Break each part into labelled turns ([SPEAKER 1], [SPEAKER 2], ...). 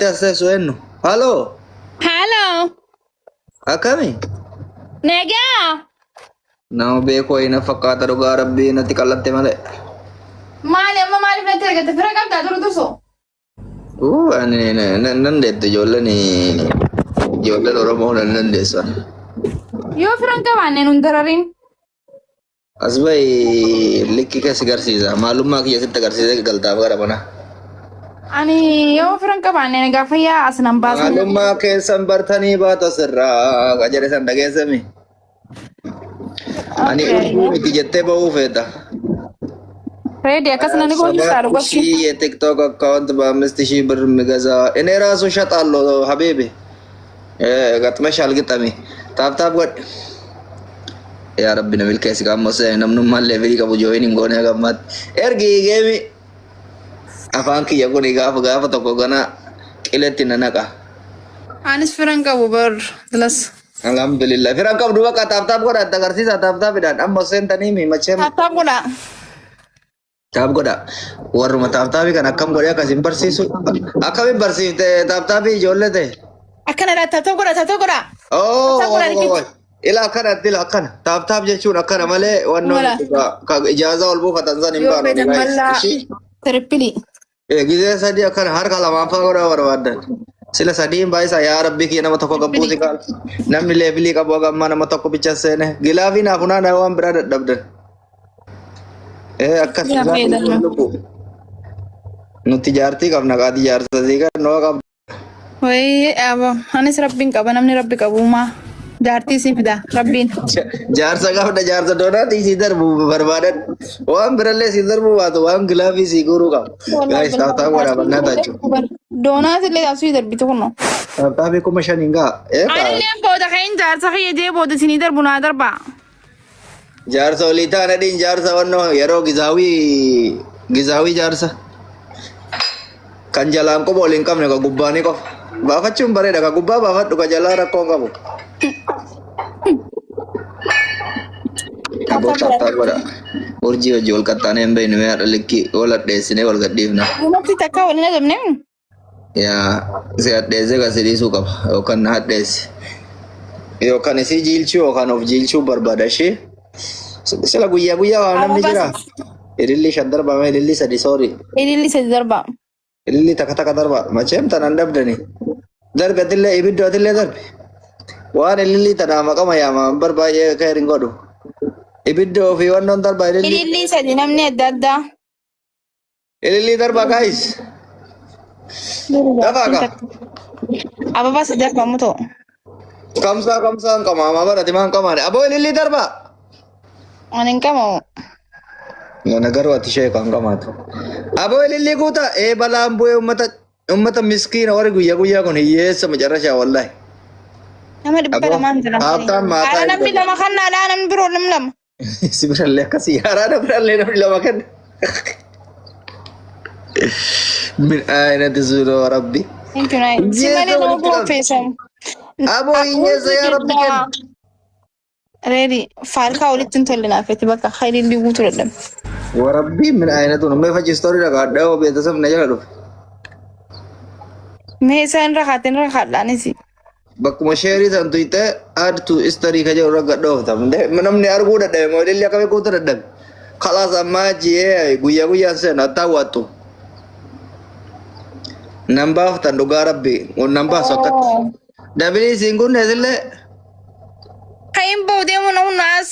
[SPEAKER 1] Fagattee as teessu eenyu? Haaloo!
[SPEAKER 2] Hello.
[SPEAKER 1] Akkami?
[SPEAKER 2] Nega.
[SPEAKER 1] Nama beekoo ina fakkaata dhugaa rabbii natti qallatte malee.
[SPEAKER 2] Mali amma mali fete argate fira qabda duru durso.
[SPEAKER 1] Ani nan deettu ijoolleen Oromoo nan dandeessan.
[SPEAKER 2] Yoo firan qabaanne nun dararin.
[SPEAKER 1] As bahi likki keessa agarsiisa. Maalummaa kiyya sitti agarsiisee galtaaf gara mana.
[SPEAKER 2] Ani yoo firan qabaanne gaafa yaa asnan baasan.
[SPEAKER 1] Maalummaa keessan bartanii baata sirraa qajeele san dhageessami. Ani urguu miti jettee ba'uu feeta.
[SPEAKER 2] Ready akasna ni gochi saru gochi.
[SPEAKER 1] Shi TikTok account በ5000 ብር የሚገዛ እኔ ራሱ ሸጣለሁ ሀቢቢ ገጥመሻል ግጠሚ ታብታብ ወድ ያ ረቢ ነብል ከስ ጋር namnu malle vedi qabu join ngone gammat ergi gemi afan ki yagoni gaaf tokko gana qiletti nanaka
[SPEAKER 2] Anis firan qabu bar dalas.
[SPEAKER 1] alhamdulillah firan qabu duba ka taabtaab godha agarsiisa taabtaab idaan amma seentanii mi machem
[SPEAKER 2] Tatab goda.
[SPEAKER 1] taab godha warruma taabtaabi kan akkam godhe akkasin barsiisu akkami barsiifte taabtaabi ijoollee ta'e
[SPEAKER 2] Akana da tatab goda.
[SPEAKER 1] oh ila akkana taabtaab jechuun akkana malee wannoon ka ijaazaa ol buufatan san hin
[SPEAKER 2] Yo beda malla
[SPEAKER 1] baanu
[SPEAKER 2] terpili.
[SPEAKER 1] gizee sadii akkana harka lamaan faa godhaa barbaadan sila sadiin baay'isa yaa rabbii kiyya nama tokko gabbuusi qaal namni leebilii qabu hagammaa nama tokko bicha seene gilaafii naaf unaana waan biraa dadhabdan akkas
[SPEAKER 2] Yaa fayyadamu.
[SPEAKER 1] nuti jaartii qabna qaati jaarsasii kan noo qabdu
[SPEAKER 2] Wai aba anis rabbin qaba namni rabbi qabu ma jaartii si fida rabbin.
[SPEAKER 1] jaarsa qabda jaarsa doonaati isii darbu barbaadan waan birallee isii darbu baatu waan gilaafii isii guuruu qabu gaa'is taa'aa godhaa bannaa taachuu
[SPEAKER 2] Doonaa illee asii darbitu kunno.
[SPEAKER 1] taa'aa kuma shaniin gaa
[SPEAKER 2] Anillee booda kan jaarsa fayyadee booda sinii darbu naa darba.
[SPEAKER 1] jaarsa olii taana dhiin jaarsa wannoo yeroo gizaawii jaarsa kan jalaan qofa ol hin qabne ka gubbaanii qofa baafachuun bareeda ka gubbaa baafadhu ka jalaa rakkoo qabu aboo taattaa godha urjii hojii wal qaxxaanee hin beekne mee haadha likkii wal adheessinee wal gadhiifna
[SPEAKER 2] Gumatti takka waliin adamne.
[SPEAKER 1] yaa si adheessee ka si dhiisuu qaba yookaan na adheessi yookaan isii jiilchuu yookaan of jiilchuu barbaada ishee sila guyyaa waan namni jira ililli shan darbame ililli sadi soori
[SPEAKER 2] Ililli sadi darba.
[SPEAKER 1] ililli takka darba machem tanan dabdani darbe atillee ibiddo atillee darbe waan ililli tanaa maqama yaama barbaay'ee ka herin godhu ibiddo fi wannoon darba
[SPEAKER 2] Ililli sadi namni adda addaa.
[SPEAKER 1] ililli darba guys dafaaka
[SPEAKER 2] Ababa sadi darbamu ta'u.
[SPEAKER 1] kamsaan qamaama barati maan qamaane aboo ililli darba
[SPEAKER 2] Ani hin qabamu.
[SPEAKER 1] yana garuu ati ishee kan qamaatu aboo ililli guuta balaan bu'ee ummata miskiina warri guyyaa kun hiyyeessa macarrashaa wallahi
[SPEAKER 2] Nama dhibba lamaan jira.
[SPEAKER 1] Haabtaan maataa
[SPEAKER 2] Haala namni lama kan naadhaa namni biroo namni lama.
[SPEAKER 1] si birallee akkasii haaraadha birallee namni lama kan min aynati suuraa rabbi
[SPEAKER 2] Thank you, Nai. Si malee nama bu'uufeessamu.
[SPEAKER 1] aboo hiyyeessa yaa rabbi kenna
[SPEAKER 2] Ready. Faalkaa walitti hin tolle naafetti bakka ililli guutuu dadhabe.
[SPEAKER 1] warabbi min aynatu nummee fachi istoorii dhagaadhaa oo beetasaf na jala dhufe
[SPEAKER 2] Mee isaan rakaateen rakaadhaanis.
[SPEAKER 1] bakkuma sheerii san tuyxee aadtu istorii ka jedhu ragga dhooftam namni arguu dadhabe moodelli akkame guutuu dadhabe kalaas ammaa jiyee guyyaan seenu attaawwattu nan baaftan dhugaa rabbi nan baasu akkatti dabini isiin kunneesillee
[SPEAKER 2] Kayin boodee mana hunaas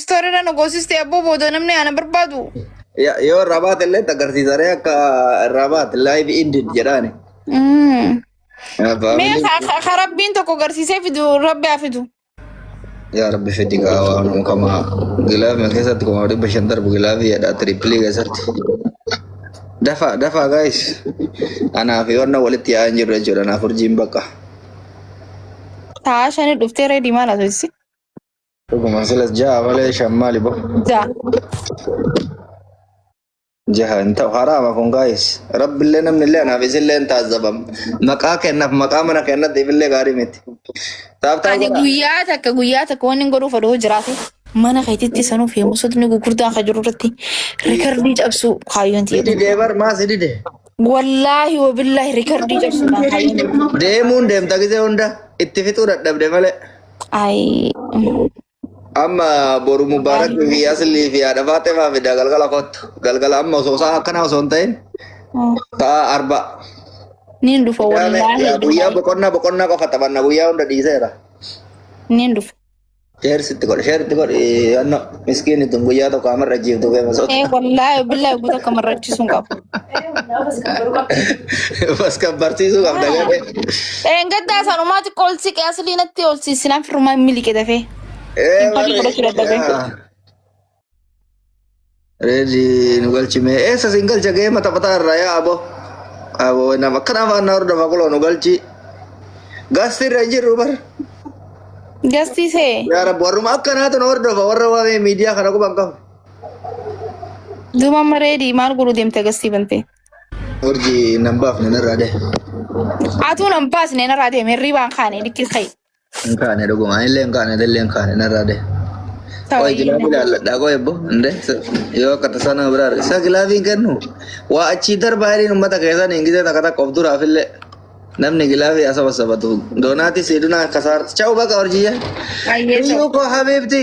[SPEAKER 2] stooriidha nu goosiste abboo boodoo namni ana barbaadu.
[SPEAKER 1] yoo irraa baate illee agarsiisaree akka irraa baate live indid jedhaani.
[SPEAKER 2] Mee ka rabbiin tokko agarsiisee fidu rabbi haa fidu.
[SPEAKER 1] yaa rabbi fedhi gaawaa nu kama gilaafii keessatti kuma dhibba shan darbu gilaafii jedha tirippilii keessatti dafa guys anaa fi wanna walitti yaa'an jirru jechuudha naaf urjiin bakka
[SPEAKER 2] Taa shanii dhuftee reedii maal haasofisi?
[SPEAKER 1] dhuguma silas ja'a malee shan maali bo
[SPEAKER 2] Jaa.
[SPEAKER 1] jaha hin ta'u haraama kun guys rabbillee namni illee anaaf isillee hin taazzabam maqaa kennaaf maqaa mana kennatti ifillee gaarii miti taaftaa
[SPEAKER 2] Ani guyyaa takka wanni godhuuf oduu jiraate. mana keetitti sanuu fi musotni gurguddaan kan jiru irratti riikardii cabsu kaayyoon ta'e.
[SPEAKER 1] Sidi deebar maa sidi dee.
[SPEAKER 2] Wallaahi wabillahi riikardii cabsu kaayyoon.
[SPEAKER 1] Deemuun deemta gisee hunda itti fixuu dadhabde malee.
[SPEAKER 2] Ay.
[SPEAKER 1] Amma boru mubaarak fi aslii fi haadha Faaximaa fi galgala kottu. Galgala amma osoo isaa akkana osoo hin ta'in. Ta'a arba.
[SPEAKER 2] Niin dhufa wallaahi.
[SPEAKER 1] Guyyaa boqonnaa qofa taphanna guyyaa hunda dhiiseera.
[SPEAKER 2] Niin dhufa.
[SPEAKER 1] Sheersitti godhe anno miskiin ittiin guyyaa tokko amarra jiiftu beema soota.
[SPEAKER 2] Wallaahi billahi guutuu akka marrachiisuun qabu.
[SPEAKER 1] Baska barsiisuu qabda gadee.
[SPEAKER 2] Gaddaa sanumaatti qolsi qe'asli natti olsiisinaan firmaa miliqe dafee.
[SPEAKER 1] Reedi nu galchime eessa sin galcha gahee mata fataa irraa yaa abo. Abo nama akkana afaan na hordofa kuloo nu galchi. Gaasti irra jirru bar.
[SPEAKER 2] Gastiisee.
[SPEAKER 1] Yaa rabbi warruma akkanaatu nu hordofa warra waamee miidiyaa kana quban qabu.
[SPEAKER 2] Duuba mareedi maal godhu deemte gastii bante.
[SPEAKER 1] Urjii nan baafne narraa dee.
[SPEAKER 2] Atuu nan baasne narraa deeme hirribaan kaane dhikkis ka'e.
[SPEAKER 1] Hin kaane dhuguma illee hin kaane dallee hin kaane narraa dee. Oye gilaafi ilaalladhaa koo ebbo inde yoo akka tasaa biraa arge isa gilaafiin kennu waa achii darbaa jedhiin uummata keessan hin gisee takka takka of duraaf illee namni gilaafii asaba sabatu doonaati siidunaa kasaar cha'u baqa horjiyya. Iyyuu koo habiibti.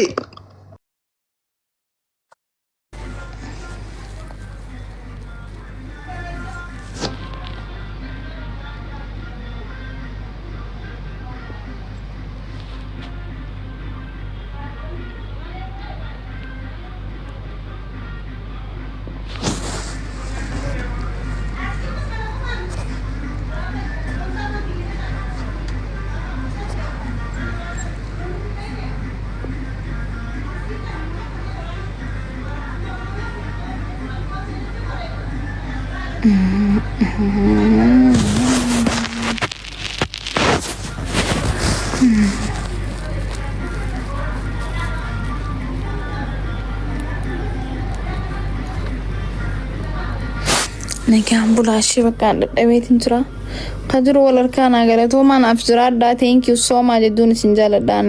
[SPEAKER 1] Nagaan bulaashee bakka dadhabeetiin jira. Kan jiru wal harkaan agalatoomaan af jiraadhaa. Thank you so much jedhuun isin jaaladha.